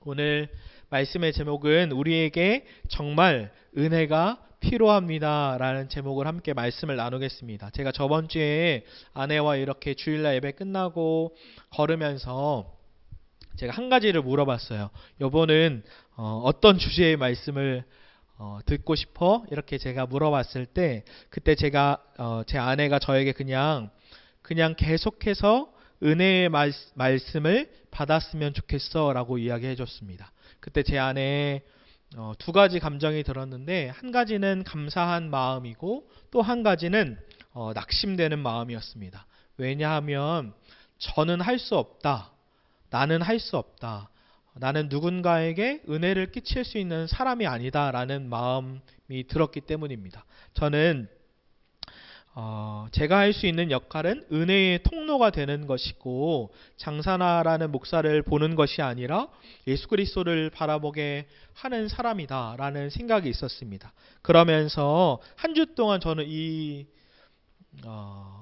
오늘 말씀의 제목은 우리에게 정말 은혜가 필요합니다 라는 제목을 함께 말씀을 나누겠습니다. 제가 저번 주에 아내와 이렇게 주일날 예배 끝나고 걸으면서 제가 한 가지를 물어봤어요. 여보는 어떤 주제의 말씀을 듣고 싶어? 이렇게 제가 물어봤을 때 그때 제가 제 아내가 저에게 그냥 계속해서 은혜의 말씀을 받았으면 좋겠어 라고 이야기해 줬습니다. 그때 제 안에 두 가지 감정이 들었는데, 한 가지는 감사한 마음이고 또 한 가지는 낙심되는 마음이었습니다. 왜냐하면 저는 할 수 없다. 나는 할 수 없다. 나는 누군가에게 은혜를 끼칠 수 있는 사람이 아니다 라는 마음이 들었기 때문입니다. 저는 제가 할 수 있는 역할은 은혜의 통로가 되는 것이고, 장사나라는 목사를 보는 것이 아니라 예수 그리스도를 바라보게 하는 사람이다 라는 생각이 있었습니다. 그러면서 한 주 동안 저는 이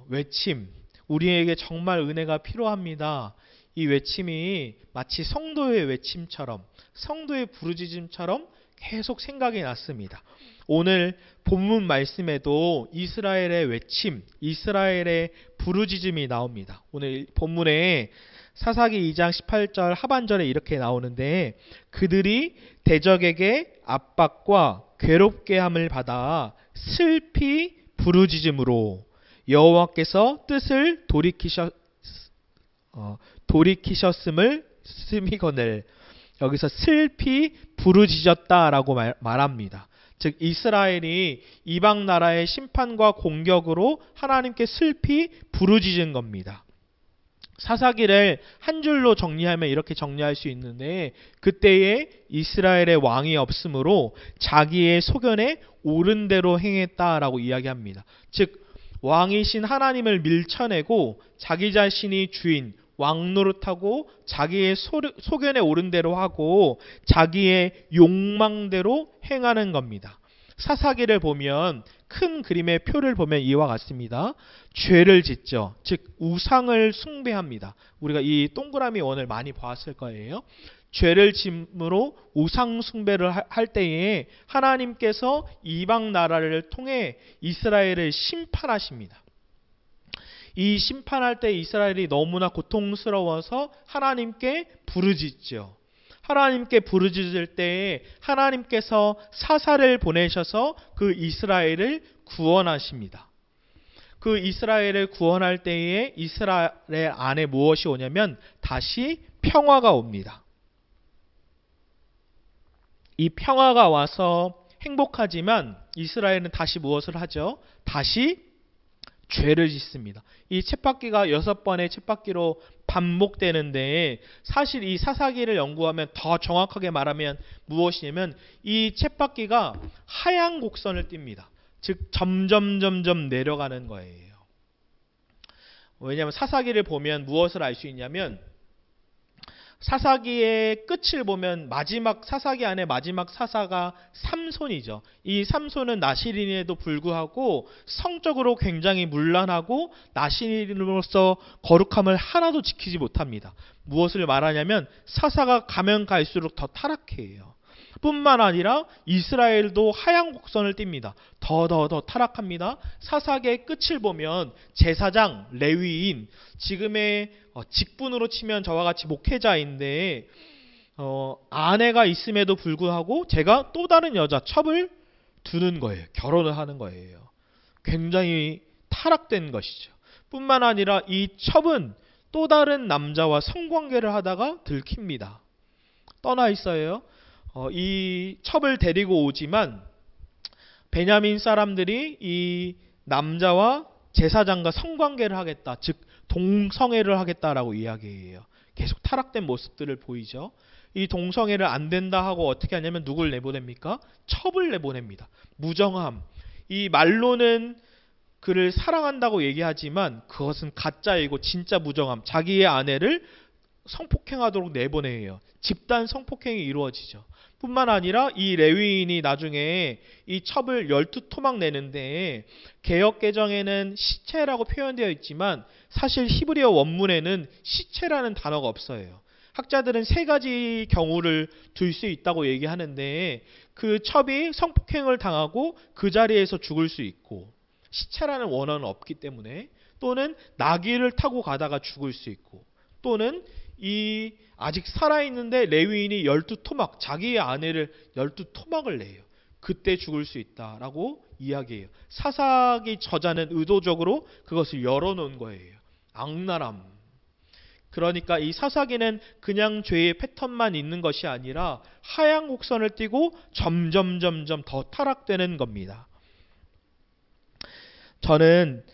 외침, 우리에게 정말 은혜가 필요합니다, 이 외침이 마치 성도의 외침처럼, 성도의 부르짖음처럼 계속 생각이 났습니다. 오늘 본문 말씀에도 이스라엘의 외침, 이스라엘의 부르짖음이 나옵니다. 오늘 본문에 사사기 2장 18절 하반절에 이렇게 나오는데, 그들이 대적에게 압박과 괴롭게 함을 받아 슬피 부르짖음으로 여호와께서 뜻을 돌이키셨음을 스미거늘, 여기서 슬피 부르짖었다라고 말합니다. 즉 이스라엘이 이방 나라의 심판과 공격으로 하나님께 슬피 부르짖은 겁니다. 사사기를 한 줄로 정리하면 이렇게 정리할 수 있는데, 그때에 이스라엘의 왕이 없으므로 자기의 소견에 옳은 대로 행했다라고 이야기합니다. 즉 왕이신 하나님을 밀쳐내고 자기 자신이 주인, 왕 노릇하고 자기의 소견에 옳은 대로 하고 자기의 욕망대로 행하는 겁니다. 사사기를 보면, 큰 그림의 표를 보면 이와 같습니다. 죄를 짓죠. 즉 우상을 숭배합니다. 우리가 이 동그라미 원을 많이 보았을 거예요. 죄를 짐으로 우상 숭배를 할 때에 하나님께서 이방 나라를 통해 이스라엘을 심판하십니다. 이 심판할 때 이스라엘이 너무나 고통스러워서 하나님께 부르짖죠. 하나님께 부르짖을 때에 하나님께서 사사를 보내셔서 그 이스라엘을 구원하십니다. 그 이스라엘을 구원할 때에 이스라엘 안에 무엇이 오냐면 다시 평화가 옵니다. 이 평화가 와서 행복하지만 이스라엘은 다시 무엇을 하죠? 다시 죄를 짓습니다. 이 쳇바퀴가 6번의 쳇바퀴로 반복되는데, 사실 이 사사기를 연구하면 더 정확하게 말하면 무엇이냐면 이 쳇바퀴가 하향 곡선을 띱니다. 즉 점점 내려가는 거예요. 왜냐하면 사사기를 보면 무엇을 알 수 있냐면, 사사기의 끝을 보면 사사기 안에 마지막 사사가 삼손이죠. 이 삼손은 나시린에도 불구하고 성적으로 굉장히 문란하고 나시린으로서 거룩함을 하나도 지키지 못합니다. 무엇을 말하냐면 사사가 가면 갈수록 더 타락해요. 뿐만 아니라 이스라엘도 하향 곡선을 띱니다. 더 타락합니다. 사사기의 끝을 보면 제사장, 레위인, 지금의 직분으로 치면 저와 같이 목회자인데 아내가 있음에도 불구하고 제가 또 다른 여자 첩을 두는 거예요. 결혼을 하는 거예요. 굉장히 타락된 것이죠. 뿐만 아니라 이 첩은 또 다른 남자와 성관계를 하다가 들킵니다. 떠나 있어요. 이 첩을 데리고 오지만 베냐민 사람들이 이 남자와 제사장과 성관계를 하겠다, 즉 동성애를 하겠다라고 이야기해요. 계속 타락된 모습들을 보이죠. 이 동성애를 안 된다 하고 어떻게 하냐면 누굴 내보냅니까? 첩을 내보냅니다. 무정함. 이 말로는 그를 사랑한다고 얘기하지만 그것은 가짜이고 진짜 무정함. 자기의 아내를 성폭행하도록 내보내요. 집단 성폭행이 이루어지죠. 뿐만 아니라 이 레위인이 나중에 이 첩을 12토막 내는데, 개역개정에는 시체라고 표현되어 있지만 사실 히브리어 원문에는 시체라는 단어가 없어요. 학자들은 세 가지 경우를 들 수 있다고 얘기하는데 그 첩이 성폭행을 당하고 그 자리에서 죽을 수 있고 시체라는 원어는 없기 때문에 또는 나귀를 타고 가다가 죽을 수 있고 또는 이 아직 살아있는데 레위인이 12토막 자기의 아내를 12토막을 내요. 그때 죽을 수 있다라고 이야기해요. 사사기 저자는 의도적으로 그것을 열어놓은 거예요. 악랄함. 그러니까 이 사사기는 그냥 죄의 패턴만 있는 것이 아니라 하향 곡선을 띠고 점점 더 타락되는 겁니다. 저는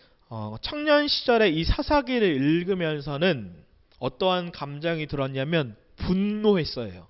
청년 시절에 이 사사기를 읽으면서는 어떠한 감정이 들었냐면 분노했어요.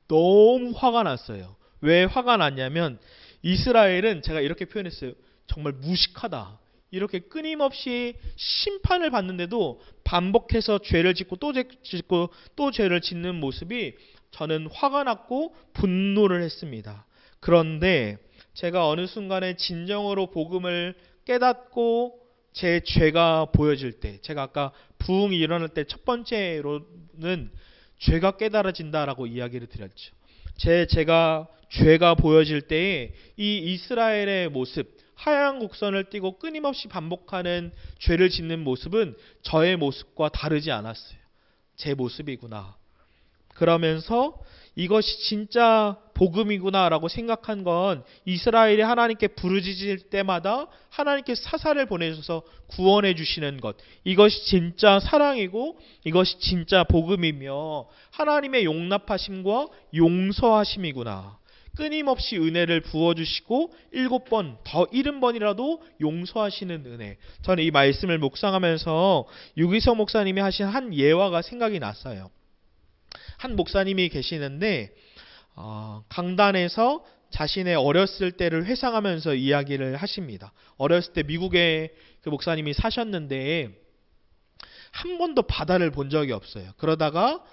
너무 화가 났어요. 왜 화가 났냐면 이스라엘은 제가 이렇게 표현했어요. 정말 무식하다. 이렇게 끊임없이 심판을 받는데도 반복해서 죄를 짓고 또 짓고 또 죄를 짓는 모습이 저는 화가 났고 분노를 했습니다. 그런데 제가 어느 순간에 진정으로 복음을 깨닫고 제 죄가 보여질 때, 제가 아까 부흥이 일어날 때 첫 번째로는 죄가 깨달아진다라고 이야기를 드렸죠. 제가 죄가 보여질 때에 이 이스라엘의 모습, 하얀 곡선을 띠고 끊임없이 반복하는 죄를 짓는 모습은 저의 모습과 다르지 않았어요. 제 모습이구나. 그러면서 이것이 진짜 복음이구나라고 생각한 건 이스라엘이 하나님께 부르짖을 때마다 하나님께 사사를 보내셔서 구원해 주시는 것. 이것이 진짜 사랑이고 이것이 진짜 복음이며 하나님의 용납하심과 용서하심이구나. 끊임없이 은혜를 부어주시고 7번, 더 70번이라도 용서하시는 은혜. 저는 이 말씀을 묵상하면서 유기성 목사님이 하신 한 예화가 생각이 났어요. 한 목사님이 계시는데 강단에서 자신의 어렸을 때를 회상하면서 이야기를 하십니다. 어렸을 때 미국에 그 목사님이 사셨는데 한 번도 바다를 본 적이 없어요. 그러다가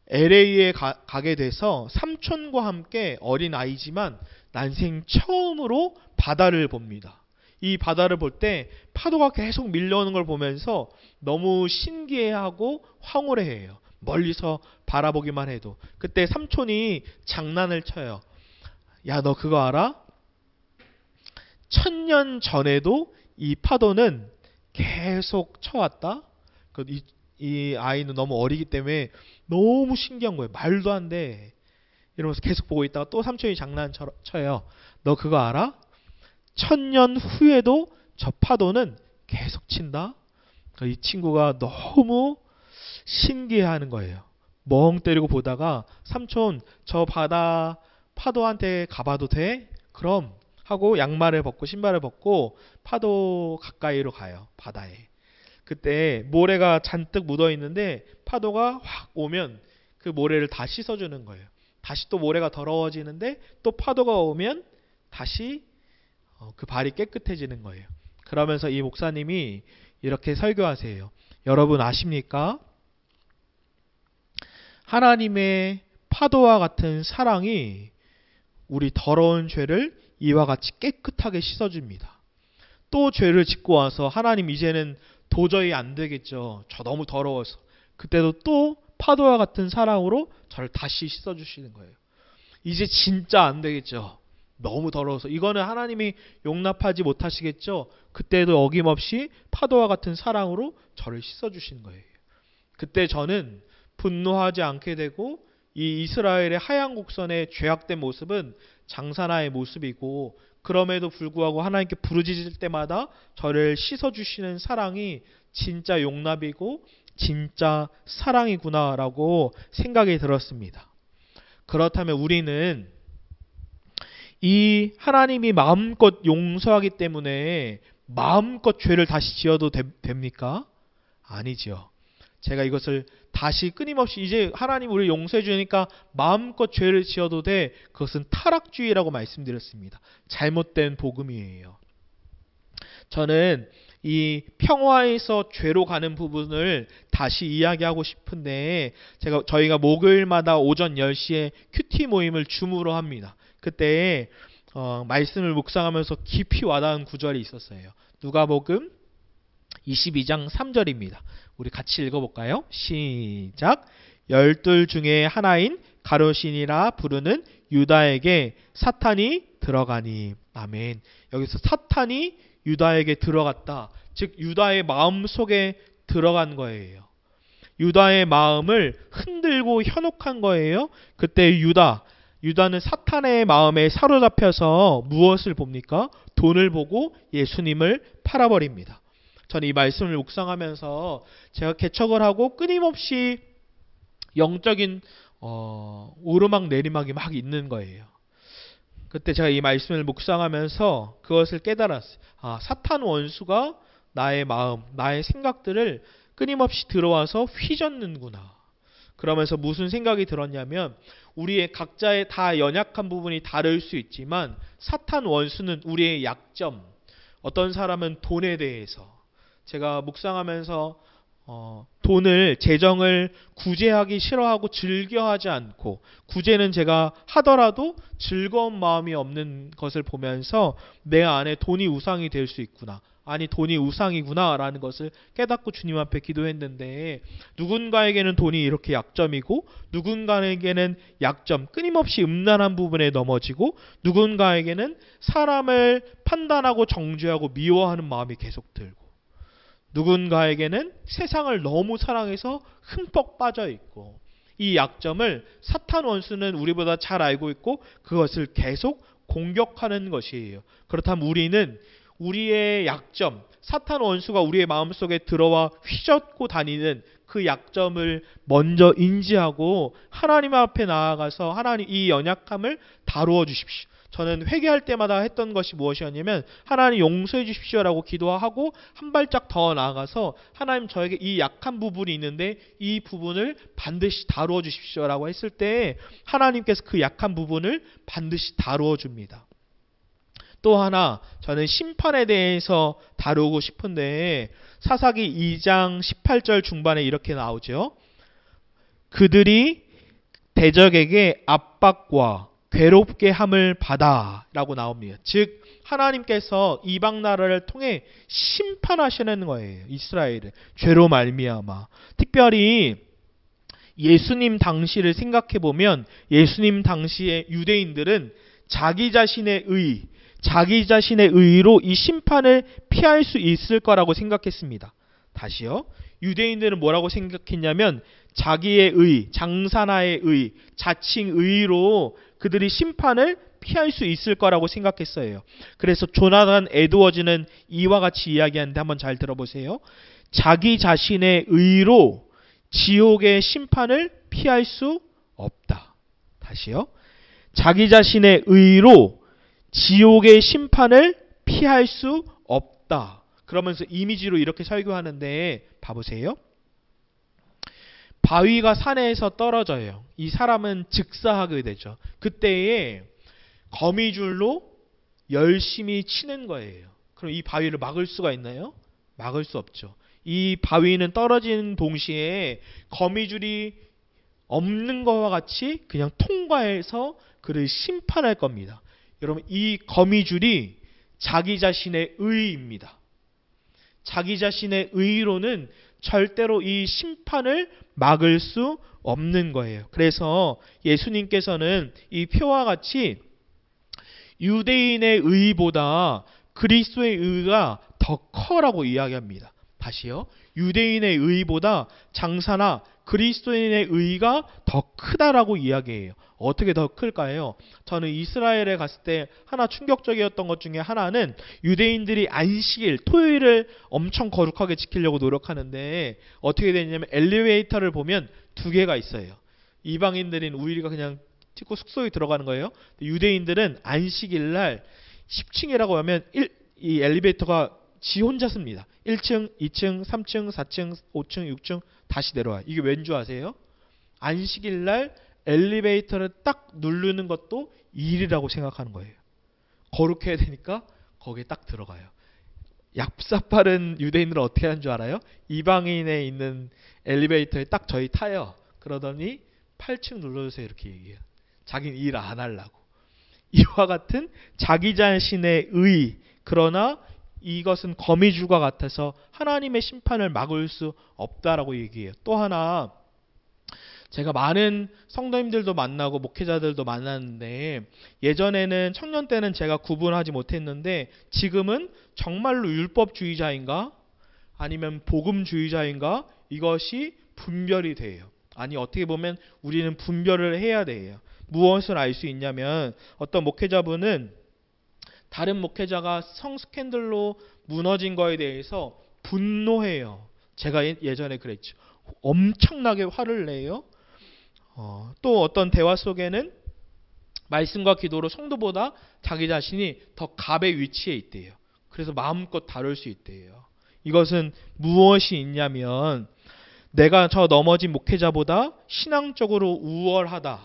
LA에 가게 돼서 삼촌과 함께 어린 아이지만 난생 처음으로 바다를 봅니다. 이 바다를 볼 때 파도가 계속 밀려오는 걸 보면서 너무 신기해하고 황홀해해요. 멀리서 바라보기만 해도. 그때 삼촌이 장난을 쳐요. 야, 너 그거 알아? 1000년 전에도 이 파도는 계속 쳐왔다? 이 아이는 너무 어리기 때문에 너무 신기한 거예요. 말도 안 돼. 이러면서 계속 보고 있다가 또 삼촌이 장난쳐요. 너 그거 알아? 1000년 후에도 저 파도는 계속 친다? 이 친구가 너무 신기해하는 거예요. 멍 때리고 보다가 삼촌 저 바다 파도한테 가봐도 돼? 그럼 하고 양말을 벗고 신발을 벗고 파도 가까이로 가요. 바다에. 그때 모래가 잔뜩 묻어 있는데 파도가 확 오면 그 모래를 다 씻어주는 거예요. 다시 또 모래가 더러워지는데 또 파도가 오면 다시 그 발이 깨끗해지는 거예요. 그러면서 이 목사님이 이렇게 설교하세요. 여러분 아십니까? 하나님의 파도와 같은 사랑이 우리 더러운 죄를 이와 같이 깨끗하게 씻어줍니다. 또 죄를 짓고 와서 하나님 이제는 도저히 안 되겠죠. 저 너무 더러워서. 그때도 또 파도와 같은 사랑으로 저를 다시 씻어주시는 거예요. 이제 진짜 안 되겠죠. 너무 더러워서. 이거는 하나님이 용납하지 못하시겠죠. 그때도 어김없이 파도와 같은 사랑으로 저를 씻어주시는 거예요. 그때 저는 분노하지 않게 되고 이 이스라엘의 하얀 곡선의 죄악된 모습은 장사나의 모습이고 그럼에도 불구하고 하나님께 부르짖을 때마다 저를 씻어주시는 사랑이 진짜 용납이고 진짜 사랑이구나라고 생각이 들었습니다. 그렇다면 우리는 이 하나님이 마음껏 용서하기 때문에 마음껏 죄를 다시 지어도 됩니까? 아니지요. 제가 이것을 다시 끊임없이 이제 하나님 우리를 용서해 주니까 마음껏 죄를 지어도 돼. 그것은 타락주의라고 말씀드렸습니다. 잘못된 복음이에요. 저는 이 평화에서 죄로 가는 부분을 다시 이야기하고 싶은데 저희가 목요일마다 오전 10시에 큐티 모임을 줌으로 합니다. 그때 말씀을 묵상하면서 깊이 와닿은 구절이 있었어요. 누가복음 22장 3절입니다. 우리 같이 읽어볼까요? 시작. 열둘 중에 하나인 가룟신이라 부르는 유다에게 사탄이 들어가니. 아멘. 여기서 사탄이 유다에게 들어갔다. 즉 유다의 마음 속에 들어간 거예요. 유다의 마음을 흔들고 현혹한 거예요. 그때 유다는 사탄의 마음에 사로잡혀서 무엇을 봅니까? 돈을 보고 예수님을 팔아버립니다. 저는 이 말씀을 묵상하면서 제가 개척을 하고 끊임없이 영적인 오르막 내리막이 막 있는 거예요. 그때 제가 이 말씀을 묵상하면서 그것을 깨달았어요. 사탄 원수가 나의 마음, 나의 생각들을 끊임없이 들어와서 휘젓는구나. 그러면서 무슨 생각이 들었냐면 우리의 각자의 다 연약한 부분이 다를 수 있지만 사탄 원수는 우리의 약점, 어떤 사람은 돈에 대해서, 제가 묵상하면서 재정을 구제하기 싫어하고 즐겨하지 않고, 구제는 제가 하더라도 즐거운 마음이 없는 것을 보면서 내 안에 돈이 우상이 될 수 있구나. 아니, 돈이 우상이구나 라는 것을 깨닫고 주님 앞에 기도했는데, 누군가에게는 돈이 이렇게 약점이고 누군가에게는 약점, 끊임없이 음란한 부분에 넘어지고, 누군가에게는 사람을 판단하고 정죄하고 미워하는 마음이 계속 들고, 누군가에게는 세상을 너무 사랑해서 흠뻑 빠져 있고, 이 약점을 사탄 원수는 우리보다 잘 알고 있고 그것을 계속 공격하는 것이에요. 그렇다면 우리는 우리의 약점, 사탄 원수가 우리의 마음속에 들어와 휘젓고 다니는 그 약점을 먼저 인지하고 하나님 앞에 나아가서 하나님 이 연약함을 다루어 주십시오. 저는 회개할 때마다 했던 것이 무엇이었냐면 하나님 용서해 주십시오라고 기도하고 한 발짝 더 나아가서 하나님 저에게 이 약한 부분이 있는데 이 부분을 반드시 다루어 주십시오라고 했을 때 하나님께서 그 약한 부분을 반드시 다루어 줍니다. 또 하나 저는 심판에 대해서 다루고 싶은데 사사기 2장 18절 중반에 이렇게 나오죠. 그들이 대적에게 압박과 괴롭게 함을 받아 라고 나옵니다. 즉 하나님께서 이방 나라를 통해 심판하시는 거예요. 이스라엘을 죄로 말미암아. 특별히 예수님 당시를 생각해 보면 예수님 당시의 유대인들은 자기 자신의 의로 이 심판을 피할 수 있을 거라고 생각했습니다. 다시요. 유대인들은 뭐라고 생각했냐면 자기의 의, 장사나의 의, 자칭 의로 그들이 심판을 피할 수 있을 거라고 생각했어요. 그래서 조나단 에드워즈는 이와 같이 이야기하는데 한번 잘 들어보세요. 자기 자신의 의로 지옥의 심판을 피할 수 없다. 다시요. 자기 자신의 의로 지옥의 심판을 피할 수 없다. 그러면서 이미지로 이렇게 설교하는데 봐보세요. 바위가 산에서 떨어져요. 이 사람은 즉사하게 되죠. 그때에 거미줄로 열심히 치는 거예요. 그럼 이 바위를 막을 수가 있나요? 막을 수 없죠. 이 바위는 떨어지는 동시에 거미줄이 없는 것과 같이 그냥 통과해서 그를 심판할 겁니다. 여러분, 이 거미줄이 자기 자신의 의입니다. 자기 자신의 의로는 절대로 이 심판을 막을 수 없는 거예요. 그래서 예수님께서는 이 표와 같이 유대인의 의보다 그리스도의 의가 더 커라고 이야기합니다. 다시요. 유대인의 의보다 장사나 그리스도인의 의가 더 크다라고 이야기해요. 어떻게 더 클까요? 저는 이스라엘에 갔을 때 하나 충격적이었던 것 중에 하나는 유대인들이 안식일, 토요일을 엄청 거룩하게 지키려고 노력하는데 어떻게 되냐면 엘리베이터를 보면 두 개가 있어요. 이방인들인 우리가 그냥 찍고 숙소에 들어가는 거예요. 유대인들은 안식일 날 10층이라고 하면 이 엘리베이터가 지 혼자 씁니다. 1층, 2층, 3층, 4층, 5층, 6층 다시 내려와요. 이게 왠 줄 아세요? 안식일 날 엘리베이터를 딱 누르는 것도 일이라고 생각하는 거예요. 거룩해야 되니까 거기에 딱 들어가요. 얍삽빠른 유대인들은 어떻게 하는 줄 알아요? 이방인에 있는 엘리베이터에 딱 저희 타요. 그러더니 8층 눌러주세요 이렇게 얘기해요. 자기는 일 안 하려고. 이와 같은 자기 자신의 의, 그러나 이것은 거미줄과 같아서 하나님의 심판을 막을 수 없다라고 얘기해요. 또 하나, 제가 많은 성도님들도 만나고 목회자들도 만났는데, 예전에는 청년 때는 제가 구분하지 못했는데 지금은 정말로 율법주의자인가 아니면 복음주의자인가 이것이 분별이 돼요. 아니, 어떻게 보면 우리는 분별을 해야 돼요. 무엇을 알 수 있냐면, 어떤 목회자분은 다른 목회자가 성스캔들로 무너진 거에 대해서 분노해요. 제가 예전에 그랬죠. 엄청나게 화를 내요. 또 어떤 대화 속에는 말씀과 기도로 성도보다 자기 자신이 더 갑의 위치에 있대요. 그래서 마음껏 다룰 수 있대요. 이것은 무엇이 있냐면, 내가 저 넘어진 목회자보다 신앙적으로 우월하다,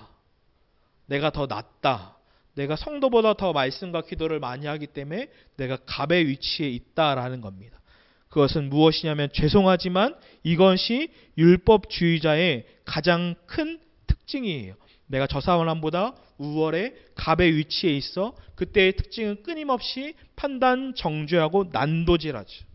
내가 더 낫다, 내가 성도보다 더 말씀과 기도를 많이 하기 때문에 내가 갑의 위치에 있다라는 겁니다. 그것은 무엇이냐면, 죄송하지만 이것이 율법주의자의 가장 큰 특징이에요. 내가 저 사람보다 우월해 갑의 위치에 있어. 그때의 특징은 끊임없이 판단, 정죄하고 난도질하죠.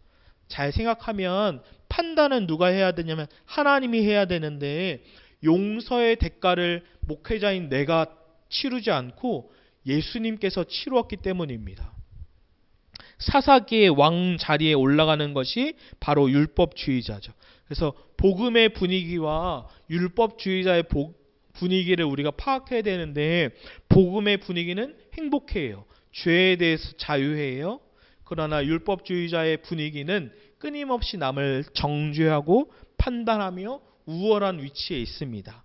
잘 생각하면 판단은 누가 해야 되냐면 하나님이 해야 되는데, 용서의 대가를 목회자인 내가 치르지 않고 예수님께서 치루었기 때문입니다. 사사기의 왕 자리에 올라가는 것이 바로 율법주의자죠. 그래서 복음의 분위기와 율법주의자의 분위기를 우리가 파악해야 되는데, 복음의 분위기는 행복해요. 죄에 대해서 자유해요. 그러나 율법주의자의 분위기는 끊임없이 남을 정죄하고 판단하며 우월한 위치에 있습니다.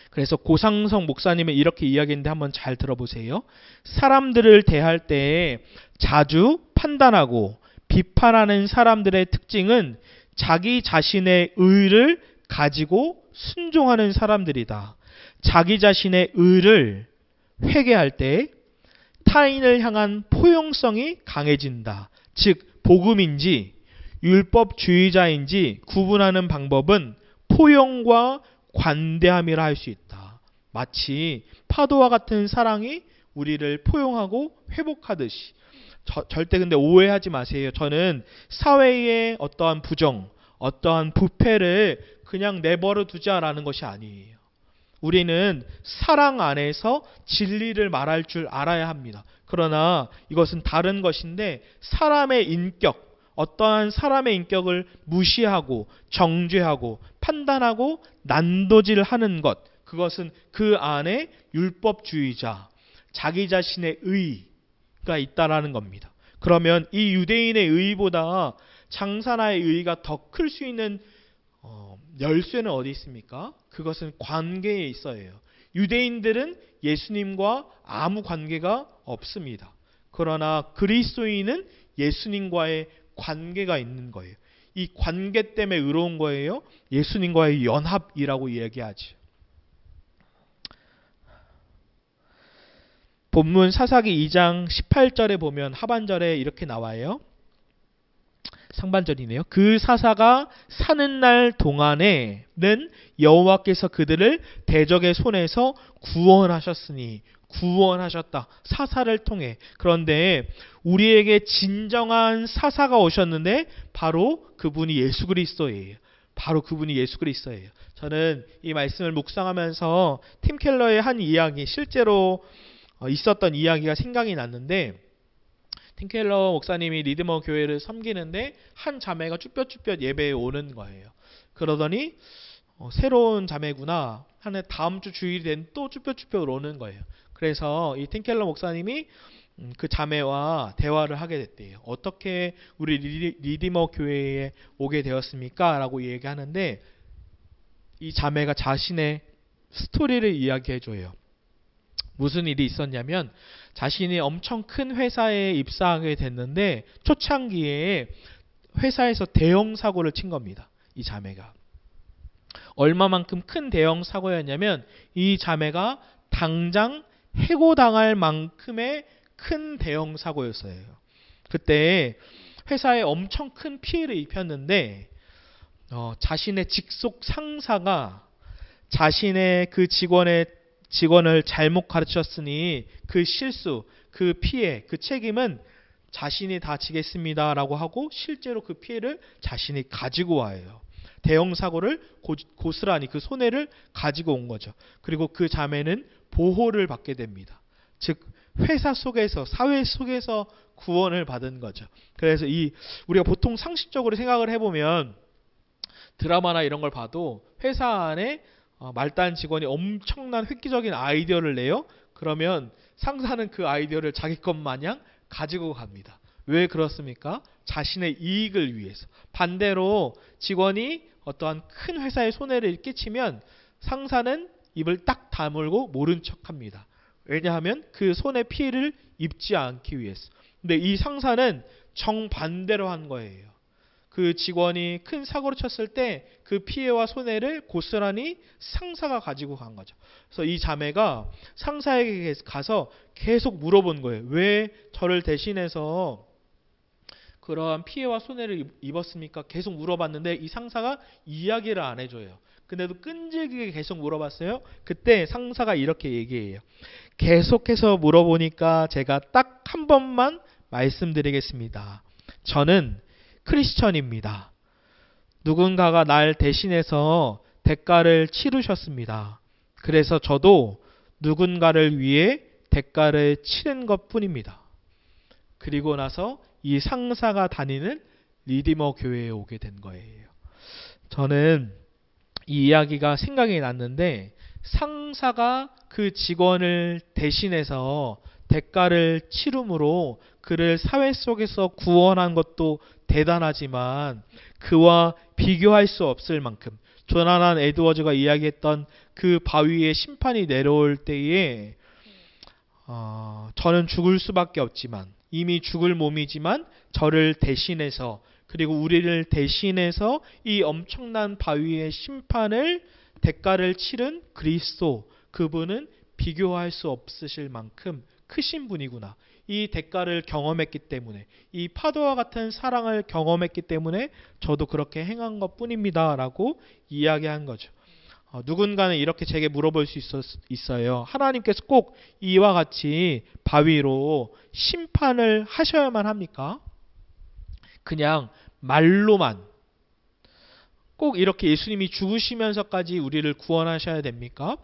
그래서 고상성 목사님은 이렇게 이야기했는데 한번 잘 들어보세요. 사람들을 대할 때 자주 판단하고 비판하는 사람들의 특징은 자기 자신의 의를 가지고 순종하는 사람들이다. 자기 자신의 의를 회개할 때 타인을 향한 포용성이 강해진다. 즉 복음인지 율법주의자인지 구분하는 방법은 포용과 관대함이라 할 수 있다. 마치 파도와 같은 사랑이 우리를 포용하고 회복하듯이. 절대 근데 오해하지 마세요. 저는 사회의 어떠한 부정, 어떠한 부패를 그냥 내버려 두자라는 것이 아니에요. 우리는 사랑 안에서 진리를 말할 줄 알아야 합니다. 그러나 이것은 다른 것인데, 사람의 인격, 어떠한 사람의 인격을 무시하고 정죄하고 판단하고 난도질하는 것, 그것은 그 안에 율법주의자, 자기 자신의 의가 있다라는 겁니다. 그러면 이 유대인의 의보다 장사나의 의가 더 클 수 있는 열쇠는 어디 있습니까? 그것은 관계에 있어요. 유대인들은 예수님과 아무 관계가 없습니다. 그러나 그리스도인은 예수님과의 관계가 있는 거예요. 이 관계 때문에 의로운 거예요. 예수님과의 연합이라고 이야기하죠. 본문 사사기 2장 18절에 보면 하반절에 이렇게 나와요. 상반절이네요. 그 사사가 사는 날 동안에는 여호와께서 그들을 대적의 손에서 구원하셨으니, 구원하셨다. 사사를 통해. 그런데 우리에게 진정한 사사가 오셨는데 바로 그분이 예수 그리스도예요. 바로 그분이 예수 그리스도예요. 저는 이 말씀을 묵상하면서 팀 켈러의 한 이야기, 실제로 있었던 이야기가 생각이 났는데, 팀 켈러 목사님이 리드머 교회를 섬기는데 한 자매가 쭈뼛쭈뼛 예배에 오는 거예요. 그러더니 새로운 자매구나 하는 다음 주 주일이 된 또 쭈뼛쭈뼛 오는 거예요. 그래서 이 팀 켈러 목사님이 그 자매와 대화를 하게 됐대요. 어떻게 우리 리디머 교회에 오게 되었습니까? 라고 얘기하는데, 이 자매가 자신의 스토리를 이야기해줘요. 무슨 일이 있었냐면, 자신이 엄청 큰 회사에 입사하게 됐는데 초창기에 회사에서 대형 사고를 친 겁니다. 이 자매가. 얼마만큼 큰 대형 사고였냐면, 이 자매가 당장 해고당할 만큼의 큰 대형 사고였어요. 그때 회사에 엄청 큰 피해를 입혔는데, 자신의 직속 상사가 자신의 그 직원을 잘못 가르쳤으니 그 실수, 그 피해, 그 책임은 자신이 다 지겠습니다라고 하고 실제로 그 피해를 자신이 가지고 와요. 대형 사고를 고스란히 그 손해를 가지고 온 거죠. 그리고 그 자매는 보호를 받게 됩니다. 즉 회사 속에서, 사회 속에서 구원을 받은 거죠. 그래서 우리가 보통 상식적으로 생각을 해보면 드라마나 이런 걸 봐도 회사 안에 말단 직원이 엄청난 획기적인 아이디어를 내요. 그러면 상사는 그 아이디어를 자기 것 마냥 가지고 갑니다. 왜 그렇습니까? 자신의 이익을 위해서. 반대로 직원이 어떠한 큰 회사에 손해를 끼치면 상사는 입을 딱 다물고 모른 척합니다. 왜냐하면 그 손해 피해를 입지 않기 위해서. 근데 이 상사는 정반대로 한 거예요. 그 직원이 큰 사고를 쳤을 때 그 피해와 손해를 고스란히 상사가 가지고 간 거죠. 그래서 이 자매가 상사에게 가서 계속 물어본 거예요. 왜 저를 대신해서 그러한 피해와 손해를 입었습니까? 계속 물어봤는데 이 상사가 이야기를 안 해줘요. 근데도 끈질기게 계속 물어봤어요. 그때 상사가 이렇게 얘기해요. 계속해서 물어보니까 제가 딱 한 번만 말씀드리겠습니다. 저는 크리스천입니다. 누군가가 날 대신해서 대가를 치르셨습니다. 그래서 저도 누군가를 위해 대가를 치른 것뿐입니다. 그리고 나서 이 상사가 다니는 리디머 교회에 오게 된 거예요. 저는 이 이야기가 생각이 났는데 상사가 그 직원을 대신해서 대가를 치름으로 그를 사회 속에서 구원한 것도 대단하지만 그와 비교할 수 없을 만큼 조나단 에드워즈가 이야기했던 그 바위의 심판이 내려올 때에 저는 죽을 수밖에 없지만 이미 죽을 몸이지만 저를 대신해서 그리고 우리를 대신해서 이 엄청난 바위의 심판을 대가를 치른 그리스도 그분은 비교할 수 없으실 만큼 크신 분이구나. 이 대가를 경험했기 때문에 이 파도와 같은 사랑을 경험했기 때문에 저도 그렇게 행한 것뿐입니다 라고 이야기한 거죠. 누군가는 이렇게 제게 물어볼 수 있어요. 하나님께서 꼭 이와 같이 바위로 심판을 하셔야만 합니까? 그냥 말로만 꼭 이렇게 예수님이 죽으시면서까지 우리를 구원하셔야 됩니까?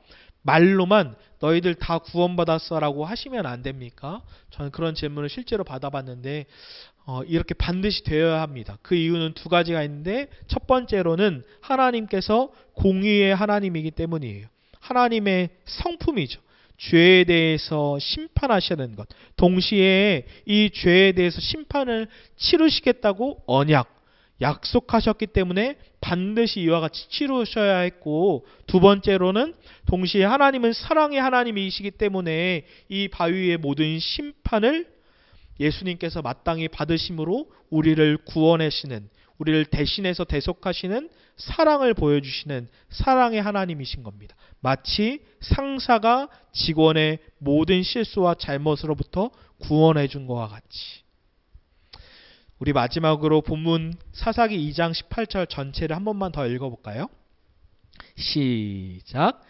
말로만 너희들 다 구원받았어 라고 하시면 안 됩니까? 저는 그런 질문을 실제로 받아봤는데 이렇게 반드시 되어야 합니다. 그 이유는 두 가지가 있는데 첫 번째로는 하나님께서 공의의 하나님이기 때문이에요. 하나님의 성품이죠. 죄에 대해서 심판하시는 것. 동시에 이 죄에 대해서 심판을 치르시겠다고 약속하셨기 때문에 반드시 이와 같이 치르셔야 했고 두 번째로는 동시에 하나님은 사랑의 하나님이시기 때문에 이 바위의 모든 심판을 예수님께서 마땅히 받으심으로 우리를 구원하시는 우리를 대신해서 대속하시는 사랑을 보여주시는 사랑의 하나님이신 겁니다. 마치 상사가 직원의 모든 실수와 잘못으로부터 구원해 준 것과 같이. 우리 마지막으로 본문 사사기 2장 18절 전체를 한 번만 더 읽어볼까요? 시작.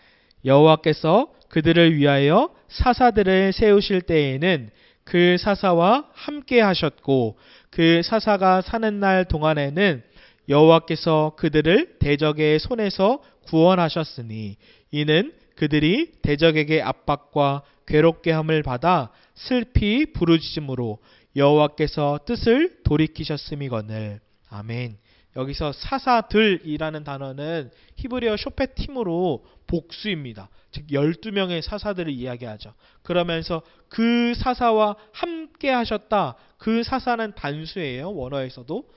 여호와께서 그들을 위하여 사사들을 세우실 때에는 그 사사와 함께 하셨고 그 사사가 사는 날 동안에는 여호와께서 그들을 대적의 손에서 구원하셨으니 이는 그들이 대적에게 압박과 괴롭게 함을 받아 슬피 부르짖음으로 여호와께서 뜻을 돌이키셨음이거늘. 아멘. 여기서 사사들이라는 단어는 히브리어 쇼페팀으로 복수입니다. 즉 12명의 사사들을 이야기하죠. 그러면서 그 사사와 함께 하셨다. 그 사사는 단수예요. 원어에서도.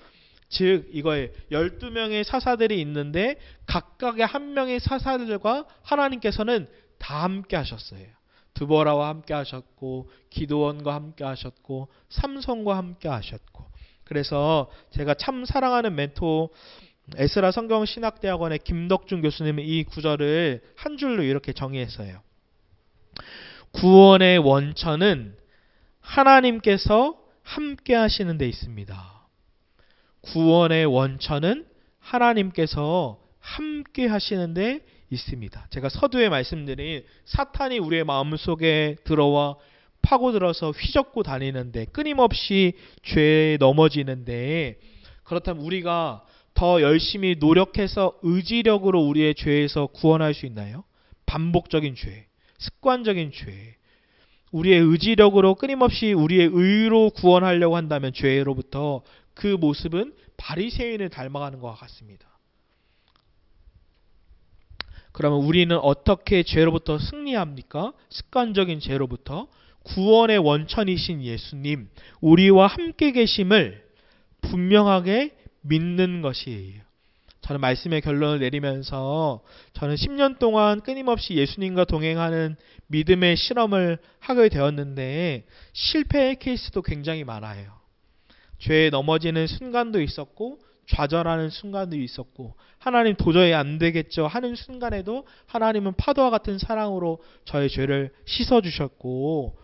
즉 이거에 12명의 사사들이 있는데 각각의 한 명의 사사들과 하나님께서는 다 함께 하셨어요. 드보라와 함께 하셨고 기드온과 함께 하셨고 삼손과 함께 하셨고. 그래서 제가 참 사랑하는 멘토 에스라 성경신학대학원의 김덕준 교수님은 이 구절을 한 줄로 이렇게 정의했어요. 구원의 원천은 하나님께서 함께 하시는 데 있습니다. 구원의 원천은 하나님께서 함께 하시는 데 있습니다. 제가 서두에 말씀드린 사탄이 우리의 마음속에 들어와 파고들어서 휘젓고 다니는데, 끊임없이 죄에 넘어지는데, 그렇다면 우리가 더 열심히 노력해서 의지력으로 우리의 죄에서 구원할 수 있나요? 반복적인 죄, 습관적인 죄, 우리의 의지력으로 끊임없이 우리의 의로 구원하려고 한다면 죄로부터 그 모습은 바리새인을 닮아가는 것과 같습니다. 그러면 우리는 어떻게 죄로부터 승리합니까? 습관적인 죄로부터 구원의 원천이신 예수님, 우리와 함께 계심을 분명하게 믿는 것이에요. 저는 말씀의 결론을 내리면서 저는 10년 동안 끊임없이 예수님과 동행하는 믿음의 실험을 하게 되었는데 실패의 케이스도 굉장히 많아요. 죄에 넘어지는 순간도 있었고 좌절하는 순간도 있었고 하나님 도저히 안 되겠죠 하는 순간에도 하나님은 파도와 같은 사랑으로 저의 죄를 씻어주셨고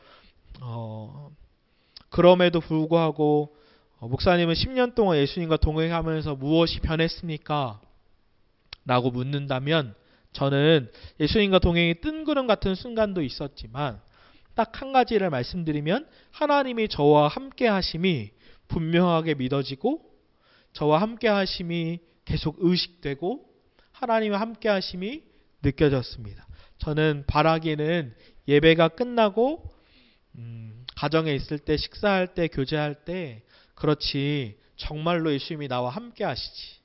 그럼에도 불구하고 목사님은 10년 동안 예수님과 동행하면서 무엇이 변했습니까? 라고 묻는다면 저는 예수님과 동행이 뜬구름 같은 순간도 있었지만 딱 한 가지를 말씀드리면 하나님이 저와 함께 하심이 분명하게 믿어지고 저와 함께 하심이 계속 의식되고 하나님과 함께 하심이 느껴졌습니다. 저는 바라기는 예배가 끝나고 가정에 있을 때 식사할 때 교제할 때 그렇지 정말로 예수님이 나와 함께 하시지.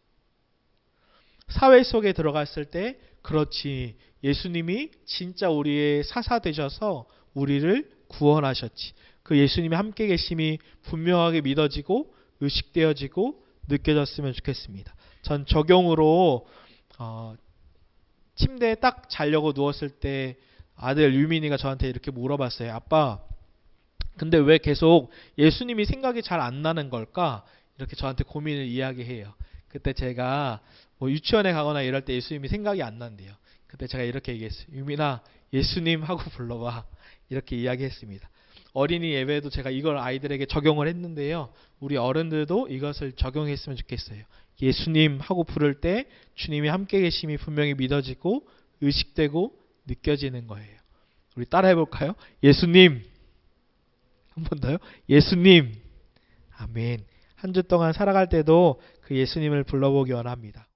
사회 속에 들어갔을 때 그렇지 예수님이 진짜 우리의 사사 되셔서 우리를 구원하셨지. 그 예수님이 함께 계심이 분명하게 믿어지고 의식되어지고 느껴졌으면 좋겠습니다. 전 적용으로 침대에 딱 자려고 누웠을 때 아들 유민이가 저한테 이렇게 물어봤어요. 아빠, 근데 왜 계속 예수님이 생각이 잘 안 나는 걸까? 이렇게 저한테 고민을 이야기해요. 그때 제가 뭐 유치원에 가거나 이럴 때 예수님이 생각이 안 난대요. 그때 제가 이렇게 얘기했어요. 유민아, 예수님 하고 불러봐. 이렇게 이야기했습니다. 어린이 예배도 제가 이걸 아이들에게 적용을 했는데요. 우리 어른들도 이것을 적용했으면 좋겠어요. 예수님 하고 부를 때 주님이 함께 계심이 분명히 믿어지고 의식되고 느껴지는 거예요. 우리 따라 해볼까요? 예수님. 한 번 더요. 예수님. 아멘. 한 주 동안 살아갈 때도 그 예수님을 불러보기 원합니다.